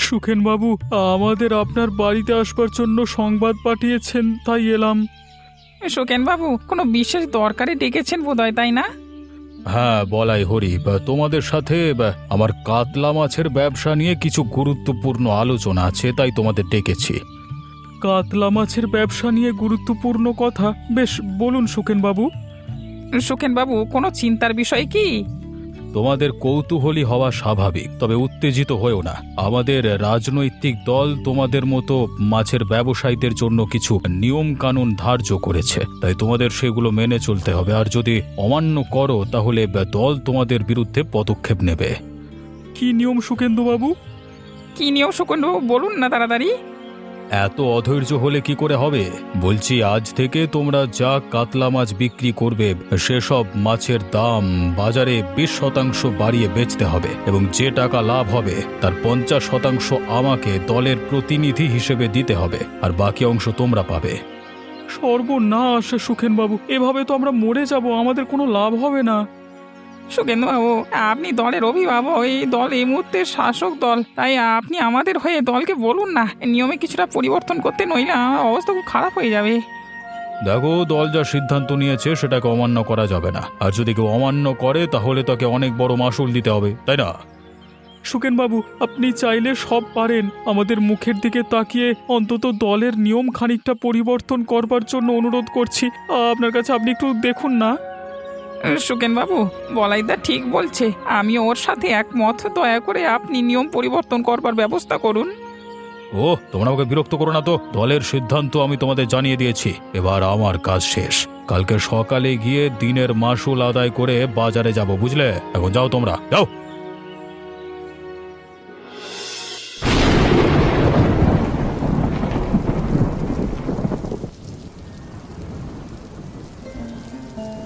সুখেনবাবু, আমাদের আপনার বাড়িতে আসবার জন্য সংবাদ পাঠিয়েছেন, তাই এলাম। সুখেনবাবু, কোনো বিশেষ দরকারে ডেকেছেন বোধহয়, তাই না? হ্যাঁ বলাই হরি, তোমাদের সাথে আমার কাতলা মাছের ব্যবসা নিয়ে কিছু গুরুত্বপূর্ণ আলোচনা আছে, তাই তোমাদের ডেকেছি। কাতলা মাছের ব্যবসা নিয়ে গুরুত্বপূর্ণ কথা? বেশ, বলুন সুখেনবাবু। সুখেনবাবু, কোনো চিন্তার বিষয় কি? তোমাদের কৌতূহলী হওয়া স্বাভাবিক, তবে উত্তেজিত হয়েও না। আমাদের রাজনৈতিক দল তোমাদের মতো মাছের ব্যবসায়ীদের জন্য কিছু নিয়ম কানুন ধার্য করেছে, তাই তোমাদের সেগুলো মেনে চলতে হবে। আর যদি অমান্য করো তাহলে দল তোমাদের বিরুদ্ধে পদক্ষেপ নেবে। কি নিয়ম সুখেন্দুবাবু? কি নিয়ম সুখেনবাবু, বলুন না তাড়াতাড়ি। এত অধৈর্য হলে কি করে হবে? বলছি, আজ থেকে তোমরা যা কাতলা মাছ বিক্রি করবে সেসব মাছের দাম বাজারে 20% বাড়িয়ে বেচতে হবে, এবং যে টাকা লাভ হবে তার 50% আমাকে দলের প্রতিনিধি হিসেবে দিতে হবে, আর বাকি অংশ তোমরা পাবে। সর্বনাশ সুখেনবাবু, এভাবে তো আমরা মরে যাব, আমাদের কোনো লাভ হবে না। সুখেনবাবু, আপনি দলের অভিভাবক, এই দল এই মুহূর্তে শাসক দল, তাই আপনি আমাদের হয়ে দলকে বলুন না নিয়মে কিছুটা পরিবর্তন করতে, নইলে আমার অবস্থা খুব খারাপ হয়ে যাবে। দেখো, দল যা সিদ্ধান্ত নিয়েছে সেটাকে অমান্য করা যাবে না, আর যদি কেউ অমান্য করে তাহলে তাকে অনেক বড় মাসুল দিতে হবে, তাই না? সুকেনবাবু, আপনি চাইলে সব পারেন। আমাদের মুখের দিকে তাকিয়ে অন্তত দলের নিয়ম খানিকটা পরিবর্তন করবার জন্য অনুরোধ করছি আপনার কাছে। আপনি একটু দেখুন না। সুখেনবাবু, বলাইদা ঠিক বলছে, আমি ওর সাথে একমত। দয়া করে আপনি নিয়ম পরিবর্তন করবার ব্যবস্থা করুন। ও, তোমরা ওকে বিরক্ত করো না তো। দলের সিদ্ধান্ত আমি তোমাদের জানিয়ে দিয়েছি, এবার আমার কাজ শেষ। কালকে সকালে গিয়ে দিনের মাসুল আদায় করে বাজারে যাব, বুঝলে? এখন যাও, তোমরা যাও।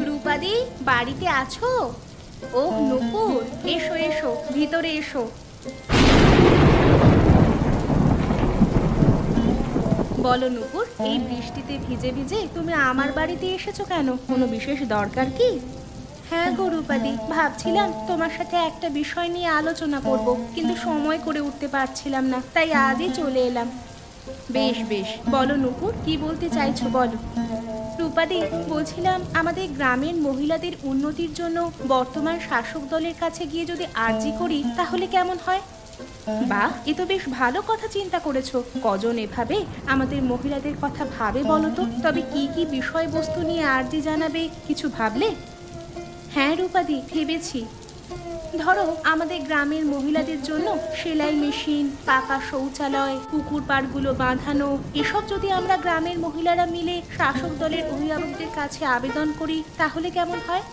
রূপাদি, বাড়িতে আছো? ও নূপুর, এসো এসো, ভিতরে এসো। বলো নূপুর, এই বৃষ্টিতে ভিজে ভিজে তুমি আমার বাড়িতে এসেছো কেন? কোনো বিশেষ দরকার কি? হ্যাঁ গো রূপাদি, ভাবছিলাম তোমার সাথে একটা বিষয় নিয়ে আলোচনা করব, কিন্তু সময় করে উঠতে পারছিলাম না, তাই আজই চলে এলাম। বেশ বেশ, বলো নূপুর, কি বলতে চাইছো বলো। রূপাদি, বলছিলাম আমাদের গ্রামের মহিলাদের উন্নতির জন্য বর্তমান শাসক দলের কাছে গিয়ে যদি আর্জি করি তাহলে কেমন হয়? বাহ, এ তো বেশ ভালো কথা চিন্তা করেছো। কজন এভাবে আমাদের মহিলাদের কথা ভাবে বলো তো? তবে কি কি বিষয়বস্তু নিয়ে আর্জি জানাবে, কিছু ভাবলে? হ্যাঁ রূপাদি, ভেবেছি। ধরো, আমাদের গ্রামের মহিলাদের জন্য সেলাই মেশিন, পাকা শৌচালয়, পুকুর পাড়গুলো বাঁধানো, এসব যদি আমরা গ্রামের মহিলারা মিলে শাসক দলের অভিভাবকদের কাছে আবেদন করি তাহলে কেমন হয়?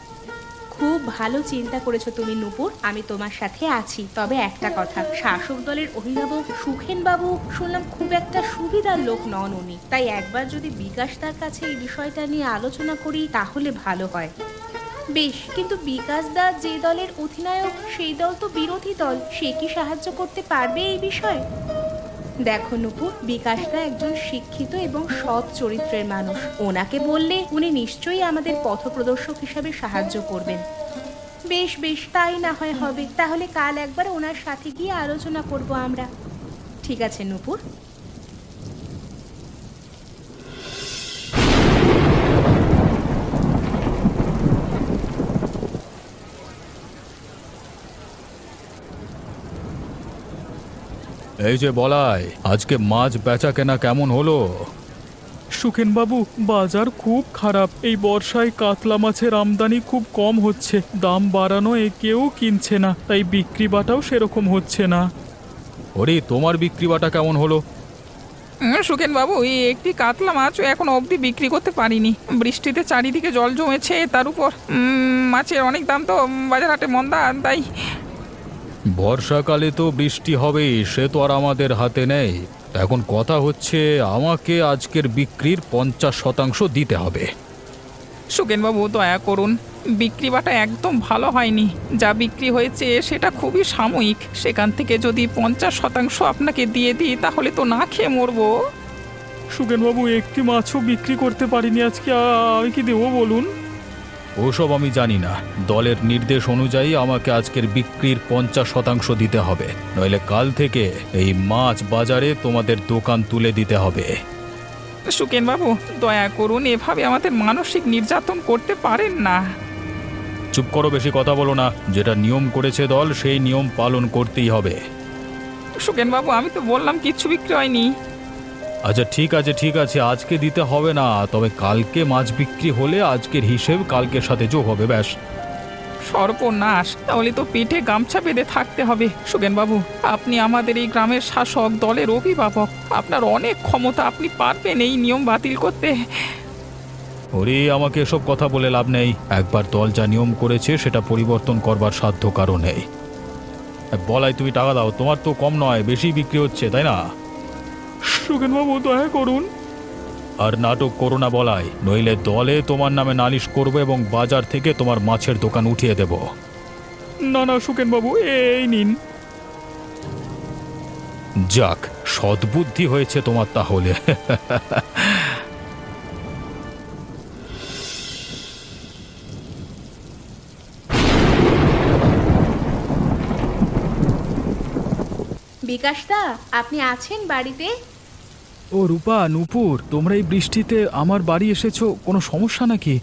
খুব ভালো চিন্তা করেছো তুমি নূপুর, আমি তোমার সাথে আছি। তবে একটা কথা, শাসক দলের অভিভাবক সুখেন বাবু শুনলাম খুব একটা সুবিধার লোক নন উনি, তাই একবার যদি বিকাশ তার কাছে এই বিষয়টা নিয়ে আলোচনা করি তাহলে ভালো হয়। বেশ, কিন্তু বিকাশ দা যে দলের অধিনায়ক সেই দল তো বিরোধী দল, সে কি সাহায্য করতে পারবে এই বিষয়ে? দেখো নূপুর, বিকাশদা একজন শিক্ষিত এবং সৎ চরিত্রের মানুষ। ওনাকে বললে উনি নিশ্চয়ই আমাদের পথপ্রদর্শক হিসাবে সাহায্য করবেন। বেশ বেশ, তাই না হয় হবে। তাহলে কাল একবার ওনার সাথে গিয়ে আলোচনা করব আমরা। ঠিক আছে নূপুর। এই যে বলাই, আজকে মাছ বেচা কেনা কেমন হলো? সুখেনবাবু, বাজার খুব খারাপ। এই বর্ষায় কাতলা মাছের আমদানি খুব কম হচ্ছে, দাম বাড়ানো কেউ কিনছে না, তাই বিক্রি বাটাও সেরকম হচ্ছে না। ওরে, তোমার বিক্রি বাটা কেমন হলো? সুখেনবাবু, এই একটি কাতলা মাছও এখন অবধি বিক্রি করতে পারিনি। বৃষ্টিতে চারিদিকে জল জমেছে, তার উপর মাছের অনেক দাম তো, বাজার হাটে মন্দা, তাই। বর্ষাকালে তো বৃষ্টি হবেই, সে তো আর আমাদের হাতে নেই। এখন কথা হচ্ছে, আমাকে আজকের বিক্রির 50% দিতে হবে। সুখেনবাবু, দয়া করুন, বিক্রি বাটা একদম ভালো হয়নি। যা বিক্রি হয়েছে সেটা খুবই সাময়িক, সেখান থেকে যদি 50% আপনাকে দিয়ে দিই তাহলে তো না খেয়ে মরবো। সুখেনবাবু, একটি মাছও বিক্রি করতে পারিনি আজকে, আমি কি দেবো বলুন? ওসব আমি জানি না। দলের নির্দেশ অনুযায়ী আমাকে আজকের বিক্রির 50% দিতে হবে, নইলে কাল থেকে এই মাছ বাজারে তোমাদের দোকান তুলে দিতে হবে। সুকেন বাবু, দয়া করুন, এভাবে আমাদের মানসিক নির্যাতন করতে পারেন না। চুপ করো, বেশি কথা বলো না। যেটা নিয়ম করেছে দল, সেই নিয়ম পালন করতেই হবে। সুকেন বাবু, আমি তো বললাম কিচ্ছু বিক্রি হয়নি। আচ্ছা ঠিক আছে ঠিক আছে, আজকে দিতে হবে না, তবে কালকে মাছ বিক্রি হলে আজকের হিসেব কালকের সাথে যোগ হবে, ব্যাস। সর্বনাশ, তাহলে তো পেটে গামছা বেঁধে থাকতে হবে। সুকেন বাবু, আপনি আমাদের এই গ্রামের শাসক, দলের অভিভাবক, আপনার অনেক ক্ষমতা, আপনি পারবেন এই নিয়ম বাতিল করতে। ওরে, আমাকে এসব কথা বলে লাভ নেই। একবার দল যা নিয়ম করেছে সেটা পরিবর্তন করবার সাধ্য কারো নেই। বলাই, তুমি টাকা দাও, তোমার তো কম নয়, বেশি বিক্রি হচ্ছে, তাই না? সুকেনবাবু, দয়া করুন। আর নাটক করো না বলাই, নইলে দলে তোমার নামে নালিশ করবে এবং বাজার থেকে তোমার মাছের দোকান উঠিয়ে দেব। না না সুকেনবাবু, এই নিন। যাক, সদ্বুদ্ধি হয়েছে তোমার তাহলে। বিকাশদা, আপনি আছেন বাড়িতে? ও রূপা, নূপুর, তোমরা এই বৃষ্টিতে আমার বাড়ি এসেছো, কোনো সমস্যা নাকি?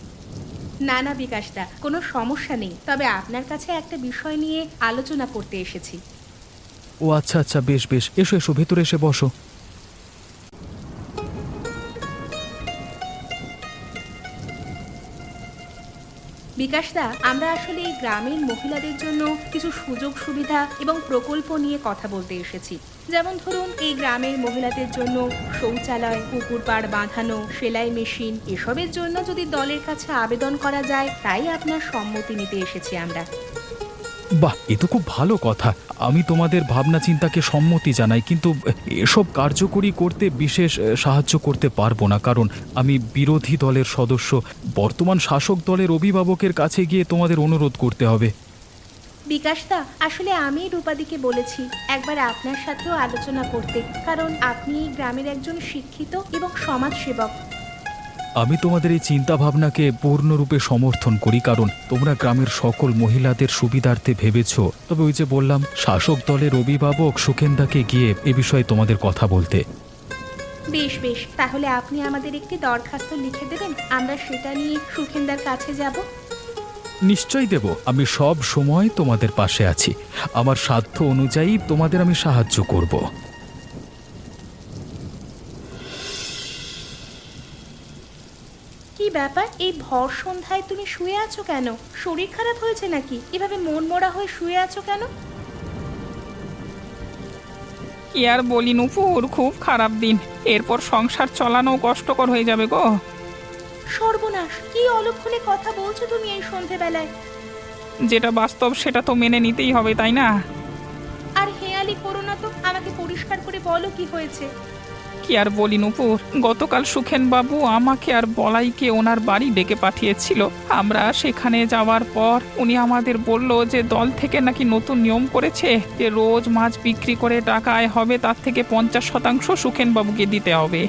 না না বিকাশদা, কোনো সমস্যা নেই, তবে আপনার কাছে একটা বিষয় নিয়ে আলোচনা করতে এসেছি। ও আচ্ছা আচ্ছা, বেশ বেশ, এসো এসো, ভেতরে এসে বসো। বিকাশদা, আমরা আসলে এই গ্রামের মহিলাদের জন্য কিছু সুযোগ সুবিধা এবং প্রকল্প নিয়ে কথা বলতে এসেছি। যেমন ধরুন, এই গ্রামের মহিলাদের জন্য শৌচালয়, পুকুর পাড় বাঁধানো, সেলাই মেশিন, এসবের জন্য যদি দলের কাছে আবেদন করা যায়, তাই আপনার সম্মতি নিতে এসেছি আমরা। বাহ, এ তো খুব ভালো কথা। আমি তোমাদের ভাবনা চিন্তাকে সম্মতি জানাই, কিন্তু এসব কার্যকরী করতে বিশেষ সাহায্য করতে পারবো না, কারণ আমি বিরোধী দলের সদস্য। বর্তমান শাসক দলের অভিভাবকের কাছে গিয়ে তোমাদের অনুরোধ করতে হবে। বিকাশদা, আসলে আমি রূপাদিকে বলেছি একবার আপনার সাথেও আলোচনা করতে, কারণ আপনি এই গ্রামের একজন শিক্ষিত এবং সমাজসেবক। আমি তোমাদের এই চিন্তা ভাবনাকে পূর্ণরূপে সমর্থন করি, কারণ তোমরা গ্রামের সকল মহিলাদের সুবিধার্থে ভেবেছ। তবে ওই যে বললাম, শাসক দলের অভিভাবক সুকেন্দাকে গিয়ে এ বিষয়ে তোমাদের কথা বলতে। বেশ বেশ, তাহলে আপনি আমাদের একটি দরখাস্ত লিখে দেবেন, আমরা সেটা নিয়ে সুখেন্দার কাছে যাব। নিশ্চয়ই দেব, আমি সব সময় তোমাদের পাশে আছি। আমার সাধ্য অনুযায়ী তোমাদের আমি সাহায্য করব। কি ব্যাপার, এই ভর সন্ধ্যায় তুমি শুয়ে আছো কেন? শরীর খারাপ হয়েছে নাকি? এভাবে মন মরা হয়ে শুয়ে আছো কেন? কি আর বলি নুপুর, খুব খারাপ দিন। এরপর সংসার চালানো কষ্টকর হয়ে যাবে গো। সর্বনাশ, কি অলক্ষণে কথা বলছো তুমি এই সন্ধেবেলায়? যেটা বাস্তব সেটা তো মেনে নিতেই হবে, তাই না? আর হেয়ালি করো না তো, আমাকে পরিষ্কার করে বলো কি হয়েছে। কি আর বলি নুপুর, গতকাল সুখেন বাবু আমাকে আর বলাইকে ওনার বাড়ি ডেকে পাঠিয়েছিল। আমরা সেখানে যাওয়ার পর উনি আমাদের বলল যে দল থেকে নাকি নতুন নিয়ম করেছে যে রোজ মাছ বিক্রি করে টাকা আয় হবে, তার থেকে 50% সুখেন বাবুকে দিতে হবে।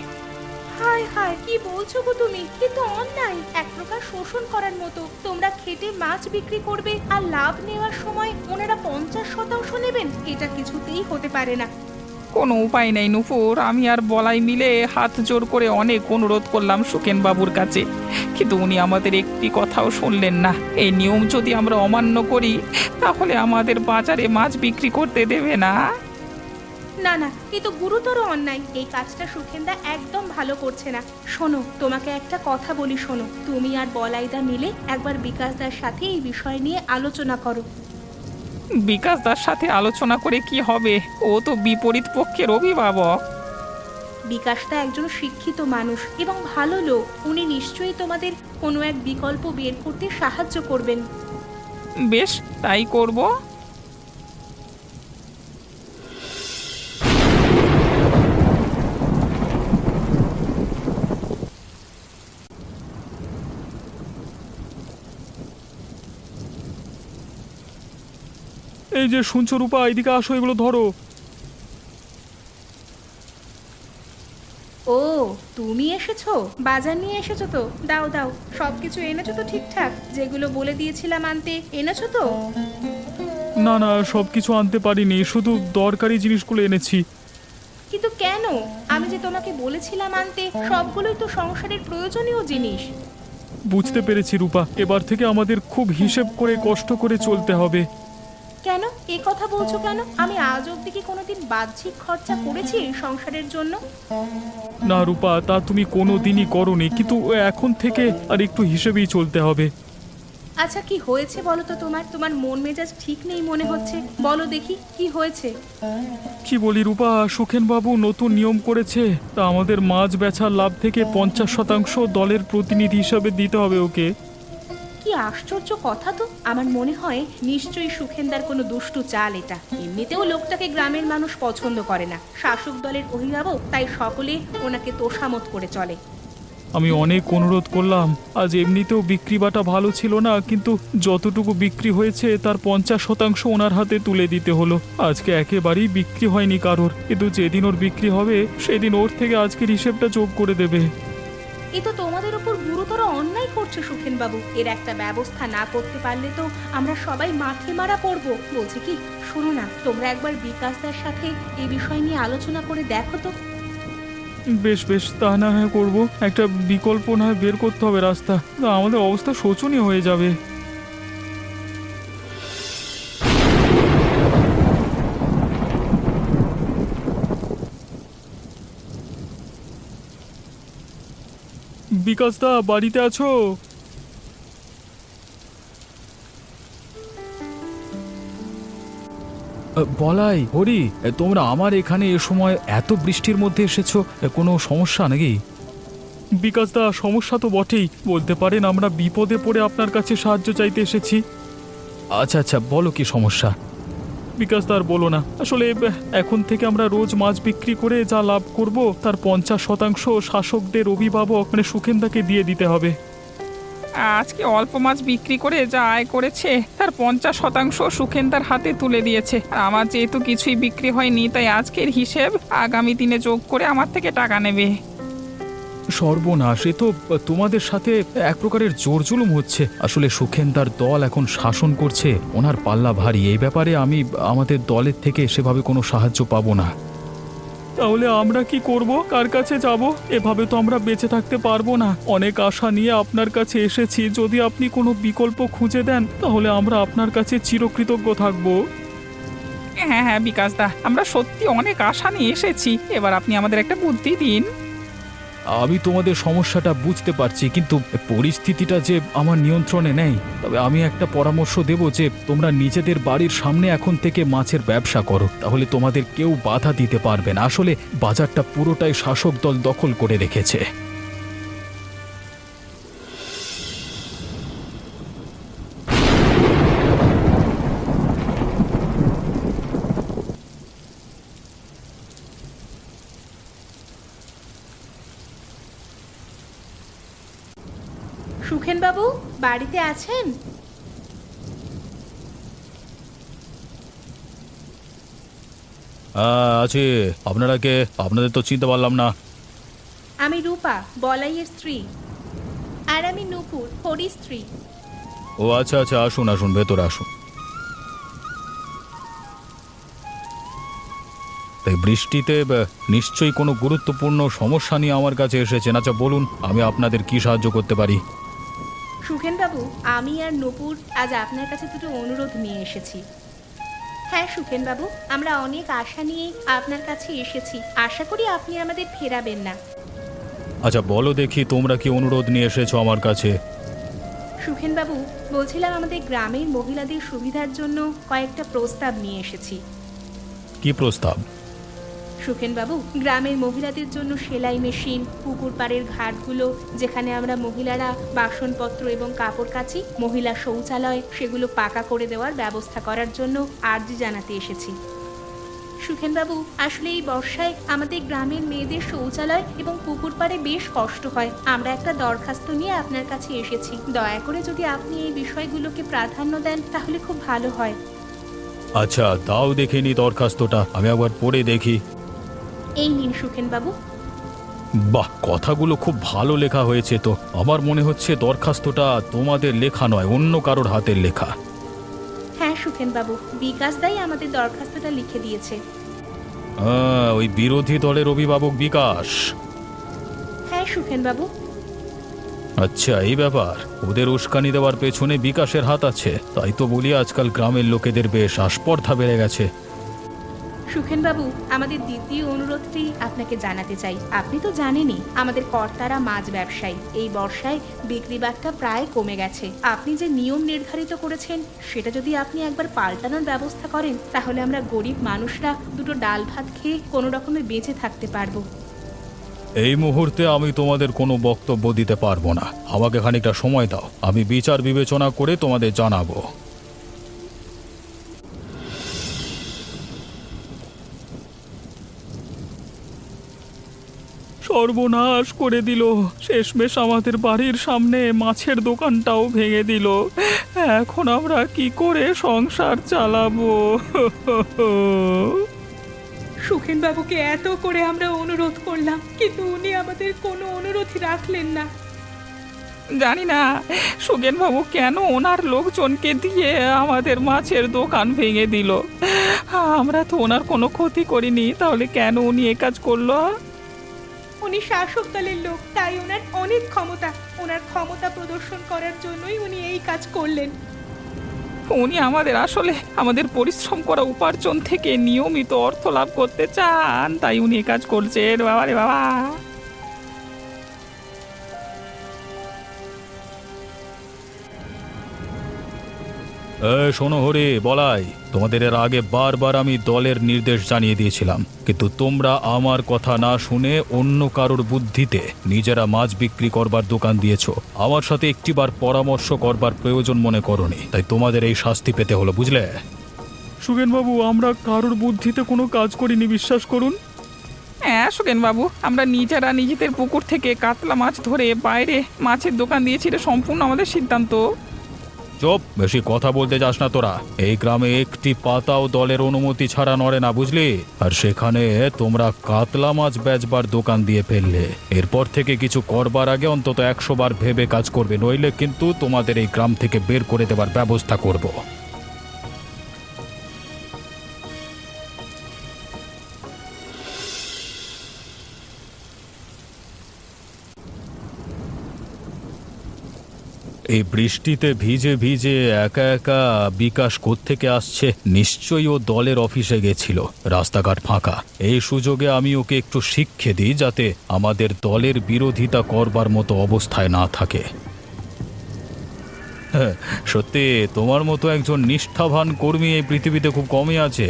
হায় হায়, কি বলছো গো তুমি? এ তো অন্যায়, এক প্রকার শোষণ করার মতো। তোমরা খেটে মাছ বিক্রি করবে আর লাভ নেওয়ার সময় ওনারা 50% নেবেন? এটা কিছুতেই হতে পারে না। কোনো উপায় নেই নুপুর, আমি আর বলাই মিলে হাত জোর করে অনেক অনুরোধ করলাম সুকেন বাবুর কাছে, কিন্তু উনি আমাদের একটি কথাও শুনলেন না। এই নিয়ম যদি আমরা অমান্য করি তাহলে আমাদের বাজারে মাছ বিক্রি করতে দেবে না। না না, এ তো গুরুতর অন্যায়। এই কাজটা সুখেন্দা একদম ভালো করছে না। শোনো, তোমাকে একটা কথা বলি, শোনো। তুমি আর বলাইদা মিলে একবার বিকাশদার সাথে এই বিষয় নিয়ে আলোচনা করো। বিকাশ দার সাথে আলোচনা করে কি হবে? ও তো বিপরীত পক্ষের অভিভাবক। বিকাশদা একজন শিক্ষিত মানুষ এবং ভালো লোক। উনি নিশ্চয়ই তোমাদের কোনো এক বিকল্প বের করতে সাহায্য করবেন। বেশ, তাই করব। এই যে শুনছো রূপা, এদিকে আসো, এগুলো ধরো। ও, তুমি এসেছো? বাজার নিয়ে এসেছো তো? দাও দাও, সবকিছু এনেছো তো ঠিকঠাক? যেগুলো বলে দিয়েছিলাম আনতে এনেছো তো? না না, সব কিছু আনতে পারিনি, শুধু দরকারি জিনিসগুলো এনেছি। কিন্তু কেন? আমি যে তোমাকে বলেছিলাম আনতে, সবগুলোই তো সংসারের প্রয়োজনীয় জিনিস। বুঝতে পেরেছি রূপা, এবার থেকে আমাদের খুব হিসেব করে কষ্ট করে চলতে হবে। কেন এ কথা বলছো কেন? আমি আজ অব্দি কি কোনোদিন বাহ্যিক খরচা করেছি এই সংসারের জন্য? না রূপা, তা তুমি কোনো দিনই করোনি, কিন্তু এখন থেকে আর একটু হিসেবেই চলতে হবে। আচ্ছা, কি হয়েছে বলো তো? তোমার মন মেজাজ ঠিক নেই মনে হচ্ছে। বলো দেখি কি হয়েছে। কি বলি রূপা, সুখেনবাবু নতুন নিয়ম করেছে, তা আমাদের মাছ বেচার লাভ থেকে 50% দলের প্রতিনিধি হিসাবে দিতে হবে ওকে। কি আশ্চর্য কথা তো! আমার মনে হয় নিশ্চয়ই সুখেনদার কোনো দুষ্টু চাল এটা। এমনিতেও লোকটাকে গ্রামের মানুষ পছন্দ করে না, শাসক দলের অভিভাবক, তাই সকলে ওনাকে তোষামত করে চলে। আমি অনেক অনুরোধ করলাম, আজ এমনিতেও বিক্রি বাটা ভালো ছিল না, কিন্তু যতটুকু বিক্রি হয়েছে তার 50% ওনার হাতে তুলে দিতে হলো। আজকে একেবারেই বিক্রি হয়নি কারোর, কিন্তু যেদিন ওর বিক্রি হবে সেদিন ওর থেকে আজকের হিসেবটা যোগ করে দেবে। এ তো তোমাদের উপর গুরুতর অন্যায় করছে সুখেনবাবু। এর একটা ব্যবস্থা না করতে পারলে তো আমরা সবাই মাঠে মারা পড়বো। বলছি কি, শোনো না, তোমরা একবার বিকাশদার সাথে এই বিষয় নিয়ে আলোচনা করে দেখো তো। বেশ বেশ, তা না হয় করবো। একটা বিকল্প না হয় বের করতে হবে রাস্তা, না আমাদের অবস্থা শোচনীয় হয়ে যাবে। বিকাশদা, বাড়িতে আছো? বলাই, হরি, তোমরা আমার এখানে এ সময় এত বৃষ্টির মধ্যে এসেছো, কোনো সমস্যা নাকি? বিকাশদা, সমস্যা তো বটেই, বলতে পারেন আমরা বিপদে পড়ে আপনার কাছে সাহায্য চাইতে এসেছি। আচ্ছা আচ্ছা, বলো কি সমস্যা? বিকাশদা, আর বলো না, আসলে এখন থেকে আমরা রোজ মাছ বিক্রি করে যা লাভ করব তার 50% শাসকদের অভিভাবক মানে সুখেনদাকে দিয়ে দিতে হবে। আজকে অল্প মাছ বিক্রি করে যা আয় করেছে তার 50% সুখেনদার হাতে তুলে দিয়েছে। আর আমার যেহেতু কিছুই বিক্রি হয়নি, তাই আজকের হিসেব আগামী দিনে যোগ করে আমার থেকে টাকা নেবে। সর্বনাশ, এ তো তোমাদের সাথে এক প্রকারের জোর জুলুম হচ্ছে। আসলে সুখেনদার দল এখন শাসন করছে, ওনার পাল্লা ভারী। এই ব্যাপারে আমি আমাদের দলের থেকে সেভাবে কোনো সাহায্য পাবো না। তাহলে আমরা কি করব? কার কাছে যাব? এভাবে তো আমরা বেঁচে থাকতে পারবো না। অনেক আশা নিয়ে আপনার কাছে এসেছি, যদি আপনি কোনো বিকল্প খুঁজে দেন তাহলে আমরা আপনার কাছে চিরকৃতজ্ঞ থাকবো। হ্যাঁ হ্যাঁ বিকাশদা, আমরা সত্যি অনেক আশা নিয়ে এসেছি, এবার আপনি আমাদের একটা বুদ্ধি দিন। আমি তোমাদের সমস্যাটা বুঝতে পারছি, কিন্তু পরিস্থিতিটা যে আমার নিয়ন্ত্রণে নেই। তবে আমি একটা পরামর্শ দেব যে তোমরা নিজেদের বাড়ির সামনে এখন থেকে মাছের ব্যবসা করো, তাহলে তোমাদের কেউ বাধা দিতে পারবে না। আসলে বাজারটা পুরোটাই শাসক দল দখল করে রেখেছে। সুখেনবাবু বাড়িতে আছেন? আছে। আপনারা কে? আপনাদের তো চিনতে পারলাম না। আমি রূপা, বলাইয়ের স্ত্রী। আর আমি নূপুর, হরির স্ত্রী। ও আচ্ছা আচ্ছা, আসুন আসুন, ভেতরে আসুন। তাই বৃষ্টিতে নিশ্চয়ই কোনো গুরুত্বপূর্ণ সমস্যা নিয়ে আমার কাছে এসেছেন। আচ্ছা বলুন, আমি আপনাদের কি সাহায্য করতে পারি? সুখেনবাবু, আমি আর নূপুর আজ আপনার কাছে দুটো অনুরোধ নিয়ে এসেছি। হ্যাঁ সুখেনবাবু, আমরা অনেক আশা নিয়ে আপনার কাছে এসেছি। আশা করি আপনি আমাদের ফেরাবেন না। আচ্ছা বলো দেখি, তোমরা কি অনুরোধ নিয়ে এসেছো আমার কাছে? সুখেনবাবু, বলছিলাম আমাদের গ্রামের মহিলাদের সুবিধার জন্য কয়েকটা প্রস্তাব নিয়ে এসেছি। কি প্রস্তাব? সুখেনবাবু, গ্রামের মহিলাদের জন্য সেলাই মেশিন, পুকুর পাড়ের ঘাটগুলো যেখানে আমরা মহিলারা বাসনপত্র এবং কাপড় কাচি, মহিলা শৌচালয়, সেগুলো পাকা করে দেওয়ার ব্যবস্থা করার জন্য আর্জি জানাতে এসেছি। সুখেনবাবু, আসলে এই বর্ষায় আমাদের গ্রামের মেয়েদের শৌচালয় এবং পুকুর পাড়ে বেশ কষ্ট হয়। আমরা একটা দরখাস্ত নিয়ে আপনার কাছে এসেছি। দয়া করে যদি আপনি এই বিষয়গুলোকে প্রাধান্য দেন তাহলে খুব ভালো হয়। আচ্ছা দাও দেখে নি দরখাস্তটা, আমি একবার পড়ে দেখি। এই নিন সুখেনবাবু। বাহ, কথাগুলো খুব ভালো লেখা হয়েছে তো। আমার মনে হচ্ছে দরখাস্তটা তোমাদের লেখা নয়, অন্য কারোর হাতের লেখা। হ্যাঁ সুখেন বাবু, বিকাশ দাই আমাদের দরখাস্তটা লিখে দিয়েছে। ওই বিরোধী দলের অভিভাবক বিকাশ। হ্যাঁ সুখেন বাবু। আচ্ছা, এই ব্যাপার। ওদের উস্কানি দেওয়ার পেছনে বিকাশের হাত আছে। তাই তো বলি আজকাল গ্রামের লোকেদের বেশ আস্পর্ধা বেড়ে গেছে। সুখেন বাবু, আমাদের দ্বিতীয় অনুরোধটি আপনাকে জানাতে চাই। আপনি তো জানেনই আমাদের কর্তারা মাছ ব্যবসায়ী। এই বর্ষায় বিক্রি বাট্টা প্রায় কমে গেছে। আপনি যে নিয়ম নির্ধারিত করেছেন সেটা যদি আপনি একবার পাল্টানোর ব্যবস্থা করেন, তাহলে আমরা গরিব মানুষরা দুটো ডাল ভাত খেয়ে কোনো রকমে বেঁচে থাকতে পারবো। এই মুহূর্তে আমি তোমাদের কোনো বক্তব্য দিতে পারবো না। আমাকে খানিকটা সময় দাও, আমি বিচার বিবেচনা করে তোমাদের জানাবো। সর্বনাশ করে দিল, শেষমেশ আমাদের বাড়ির সামনে মাছের দোকানটাও ভেঙে দিল। এখন আমরা কি করে সংসার চালাবো? সুখেন বাবুকে এত করে আমরা অনুরোধ করলাম, কিন্তু উনি আমাদের কোনো অনুরোধই রাখলেন না। জানি না সুগেনবাবু কেন ওনার লোকজনকে দিয়ে আমাদের মাছের দোকান ভেঙে দিল। আমরা তো ওনার কোনো ক্ষতি করিনি, তাহলে কেন উনি এ কাজ করলো? উনি শাসক দলের লোক, তাই ওনার অনেক ক্ষমতা। ওনার ক্ষমতা প্রদর্শন করার জন্যই উনি এই কাজ করলেন। উনি আমাদের পরিশ্রম করা উপার্জন থেকে নিয়মিত অর্থ লাভ করতে চান, তাই উনি এ কাজ করছেন। বাবা রে বাবা! শোনো হরি, বলাই, তোমাদের এর আগে বারবার আমি দলের নির্দেশ জানিয়ে দিয়েছিলাম, কিন্তু তোমরা আমার কথা না শুনে অন্য কারোর বুদ্ধিতে নিজেরা মাছ বিক্রি করবার দোকান দিয়েছো। আমার সাথে একটিবার পরামর্শ করবার প্রয়োজন মনে করনি, তাই তোমাদের এই শাস্তি পেতে হলো, বুঝলে? সুগেনবাবু, আমরা কারোর বুদ্ধিতে কোনো কাজ করিনি, বিশ্বাস করুন। হ্যাঁ সুগেনবাবু, আমরা নিজেরা নিজেদের পুকুর থেকে কাতলা মাছ ধরে বাইরে মাছের দোকান দিয়েছি, এটা সম্পূর্ণ আমাদের সিদ্ধান্ত। চুপ, বেশি কথা বলতে যাস না তোরা। এই গ্রামে একটি পাতাও দলের অনুমতি ছাড়া নড়ে না, বুঝলি? আর সেখানে তোমরা কাতলা মাছ বেচবার দোকান দিয়ে ফেললে। এরপর থেকে কিছু করবার আগে অন্তত 100 বার ভেবে কাজ করবে, নইলে কিন্তু তোমাদের এই গ্রাম থেকে বের করে দেবার ব্যবস্থা করব। এই বৃষ্টিতে ভিজে ভিজে একা একা বিকাশ কোত্থেকে আসছে? নিশ্চয়ই ও দলের অফিসে গেছিল, রাস্তাঘাট ফাঁকা। এই সুযোগে আমি ওকে একটু শিক্ষা দিই, যাতে আমাদের দলের বিরোধিতা করবার মতো অবস্থায় না থাকে। হ্যাঁ, সত্যি তোমার মতো একজন নিষ্ঠাবান কর্মী এই পৃথিবীতে খুব কমই আছে।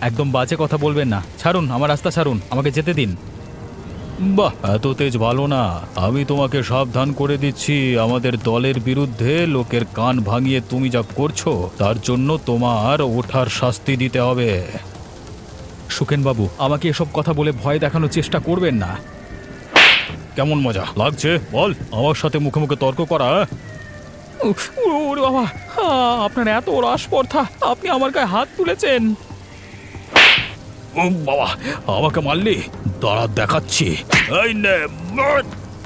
একদম বাজে কথা বলবেন না, ছাড়ুন আমার রাস্তা, ছাড়ুন, আমাকে যেতে দিন। বাহ, এত তেজ ভালো না। আমি তোমাকে সাবধান করে দিচ্ছি, আমাদের দলের বিরুদ্ধে লোকের কান ভাঙিয়ে তুমি যা করছো তার জন্য তোমার ওঠার শাস্তি দিতে হবে। সুখেনবাবু, আমাকে এসব কথা বলে ভয় দেখানোর চেষ্টা করবেন না। কেমন মজা লাগছে বল, আমার সাথে মুখে মুখে তর্ক করা? ওরে বাবা, আপনার এত রাসপর্ধা, আপনি আমার গায়ে হাত তুলেছেন। ও বাবা, আমাকে মারলি? দাঁড়া, দেখাচ্ছি। এই নে, মার।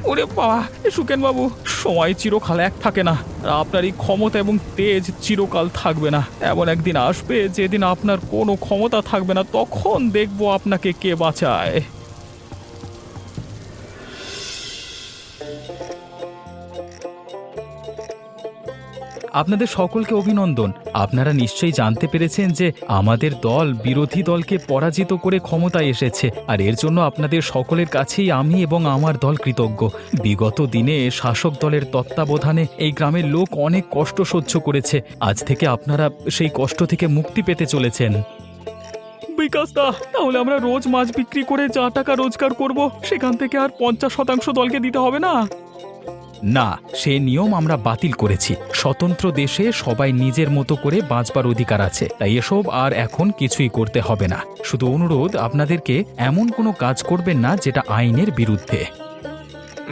ওরে বাবা, সুকেনবাবু, সময় চিরকাল এক থাকে না। আপনার এই ক্ষমতা এবং তেজ চিরকাল থাকবে না। এমন একদিন আসবে যেদিন আপনার কোনো ক্ষমতা থাকবে না, তখন দেখবো আপনাকে কে বাঁচায়। আপনাদের সকলকে অভিনন্দন। আপনারা নিশ্চয়ই জানতে পেরেছেন যে আমাদের দল বিরোধী দলকে পরাজিত করে ক্ষমতায় এসেছে, আর এর জন্য আপনাদের সকলের কাছেই আমি এবং আমার দল কৃতজ্ঞ। বিগত দিনে শাসক দলের তত্ত্বাবধানে এই গ্রামের লোক অনেক কষ্ট সহ্য করেছে। আজ থেকে আপনারা সেই কষ্ট থেকে মুক্তি পেতে চলেছেন। বিকাশ দা, তাহলে আমরা রোজ মাছ বিক্রি করে যা টাকা রোজগার করব, সেখান থেকে আর 50% দলকে দিতে হবে না? না, সে নিয়ম আমরা বাতিল করেছি। স্বতন্ত্র দেশে সবাই নিজের মতো করে বাঁচবার অধিকার আছে, তাই এসব আর এখন কিছুই করতে হবে না। শুধু অনুরোধ, আপনাদেরকে এমন কোনো কাজ করবেন না যেটা আইনের বিরুদ্ধে।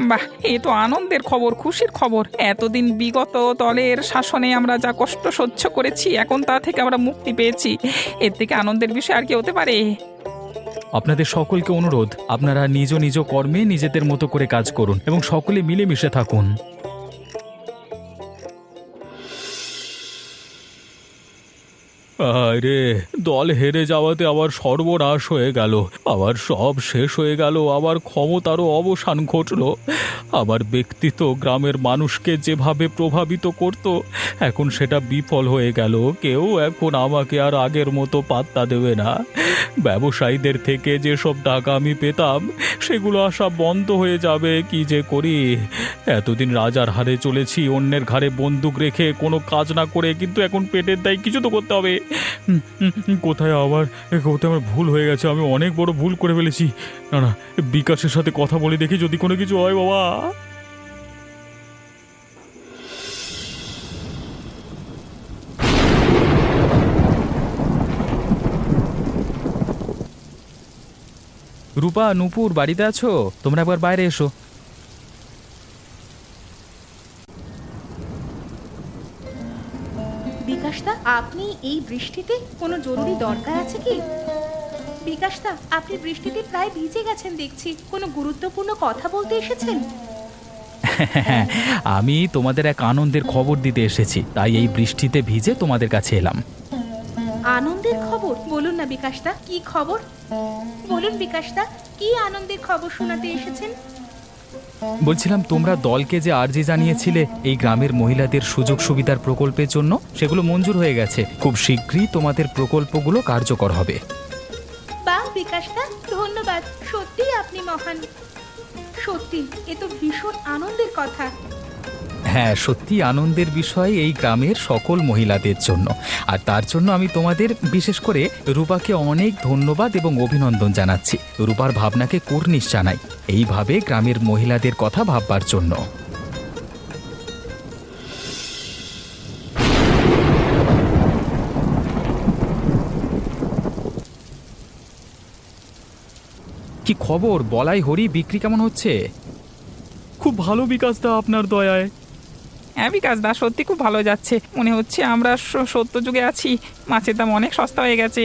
বাহ, এ তো আনন্দের খবর, খুশির খবর। এতদিন বিগত দলের শাসনে আমরা যা কষ্ট সহ্য করেছি, এখন তা থেকে আমরা মুক্তি পেয়েছি। এর থেকে আনন্দের বিষয় আর কি হতে পারে? আপনাদের সকলকে অনুরোধ, আপনারা নিজ নিজ কর্মে নিজেদের মতো করে কাজ করুন এবং সকলে মিলেমিশে থাকুন। আরে, দল হেরে যাওয়াতে আবার সর্বনাশ হয়ে গেল, আবার সব শেষ হয়ে গেল, আবার ক্ষমতারও অবসান ঘটল। আমার ব্যক্তিত্ব গ্রামের মানুষকে যেভাবে প্রভাবিত করত, এখন সেটা বিফল হয়ে গেল। কেউ এখন আমাকে আর আগের মতো পাত্তা দেবে না। ব্যবসায়ীদের থেকে যেসব টাকা আমি পেতাম সেগুলো আসা বন্ধ হয়ে যাবে। কি যে করি! এতদিন রাজার হারে চলেছি, অন্যের ঘাড়ে বন্দুক রেখে, কোনো কাজ না করে, কিন্তু এখন পেটের দায় কিছু তো করতে হবে। কোথায় আমার ভুল হয়ে গেছে, আমি অনেক বড় ভুল করে ফেলেছি। না না, বিকাশের সাথে কথা বলে দেখি যদি কোনো কিছু হয়। বাবা, রূপা, নূপুর বাড়িতে আছো? তোমরা একবার বাইরে এসো। বিকাশদা, আপনি এই বৃষ্টিতে কোনো জরুরি দরকার আছে কি? বিকাশদা, আপনি বৃষ্টিতে প্রায় ভিজে গেছেন দেখছি, কোনো গুরুত্বপূর্ণ কথা বলতে এসেছেন? আমি তোমাদের এক আনন্দের খবর দিতে এসেছি, তাই এই বৃষ্টিতে ভিজে তোমাদের কাছে এলাম। আনন্দের খবর? বলুন না বিকাশদা, কি খবর বলুন বিকাশদা, কি আনন্দের খবর শোনাতে এসেছেন? বলছিলাম, তোমরা দলকে যে আর্জি জানিয়েছিলে এই গ্রামের মহিলাদের সুযোগ সুবিধার প্রকল্পের জন্য, সেগুলো মঞ্জুর হয়ে গেছে। খুব শীঘ্রই তোমাদের প্রকল্পগুলো কার্যকর হবে। বাহ বিকাশদা, ধন্যবাদ। সত্যি আপনি মহান। সত্যি এ তো ভীষণ আনন্দের কথা। হ্যাঁ, সত্যি আনন্দের বিষয় এই গ্রামের সকল মহিলাদের জন্য। আর তার জন্য আমি তোমাদের, বিশেষ করে রূপাকে অনেক ধন্যবাদ এবং অভিনন্দন জানাচ্ছি। রূপার ভাবনাকে কুর্নিশ জানাই, এইভাবে গ্রামের মহিলাদের কথা ভাববার জন্য। কি খবর বলাই হরি, বিক্রি কেমন হচ্ছে? খুব ভালো বিকাশদা, আপনার দয়ায়। হ্যাঁ বিকাশ দা, সত্যি খুব ভালো যাচ্ছে। মনে হচ্ছে আমরা সত্য যুগে আছি। মাছের দাম অনেক সস্তা হয়ে গেছে।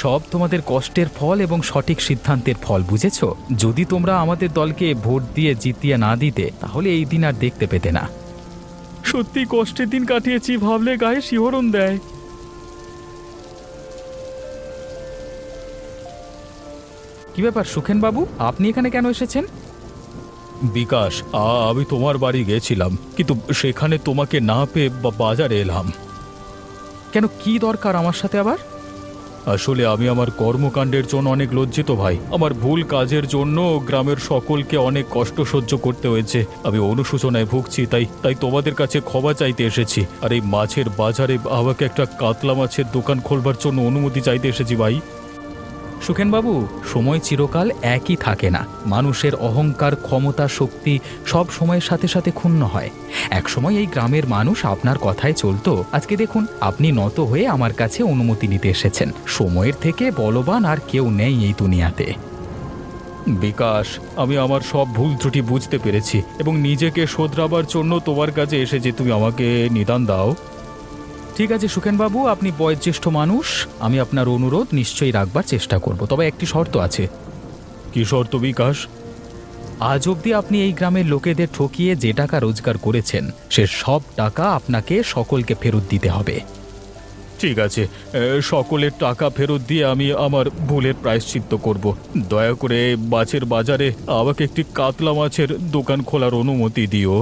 সব তোমাদের কষ্টের ফল এবং সঠিক সিদ্ধান্তের ফল, বুঝেছো? যদি তোমরা আমাদের দলকে ভোট দিয়ে জিতিয়ে না দিতে, তাহলে এই দিন আর দেখতে পেতে না। সত্যি কষ্টের দিন কাটিয়েছি, ভাবলে গায়ে শিহরণ দেয়। কি ব্যাপার সুখেন বাবু, আপনি এখানে কেন এসেছেন? বিকাশ, আমি তোমার বাড়ি গেছিলাম, কিন্তু সেখানে তোমাকে না পেয়ে বাজারে এলাম। কেন, কি দরকার আমার সাথে আবার? আসলে আমি আমার কর্মকাণ্ডের জন্য অনেক লজ্জিত ভাই। আমার ভুল কাজের জন্য গ্রামের সকলকে অনেক কষ্ট সহ্য করতে হয়েছে। আমি অনুশোচনায় ভুগছি, তাই তোমাদের কাছে ক্ষমা চাইতে এসেছি। আর এই মাছের বাজারে আমাকে একটা কাতলা মাছের দোকান খোলবার জন্য অনুমতি চাইতে এসেছি ভাই। সুখেনবাবু, সময় চিরকাল একই থাকে না। মানুষের অহংকার, ক্ষমতা, শক্তি সব সময়ের সাথে সাথে ক্ষুণ্ণ হয়। একসময় এই গ্রামের মানুষ আপনার কথায় চলতো। আজকে দেখুন, আপনি নত হয়ে আমার কাছে অনুমতি নিতে এসেছেন। সময়ের থেকে বলবান আর কেউ নেই এই দুনিয়াতে। বিকাশ, আমি আমার সব ভুল ত্রুটি বুঝতে পেরেছি এবং নিজেকে শোধরাবার জন্য তোমার কাছে এসেছি। তুমি আমাকে নিদান দাও। ঠিক আছে সুখেনবাবু, আপনি বয়োজ্যেষ্ঠ মানুষ, আমি আপনার অনুরোধ নিশ্চয়ই রাখবার চেষ্টা করব। তবে একটি শর্ত আছে। কি শর্ত বিকাশ? আজ অবধি আপনি এই গ্রামের লোকেদের ঠকিয়ে যে টাকা রোজগার করেছেন, সে সব টাকা আপনাকে সকলকে ফেরত দিতে হবে। ঠিক আছে, সকলের টাকা ফেরত দিয়ে আমি আমার ভুলের প্রায়শ্চিত্ত করব। দয়া করে মাছের বাজারে আমাকে একটি কাতলা মাছের দোকান খোলার অনুমতি দিও।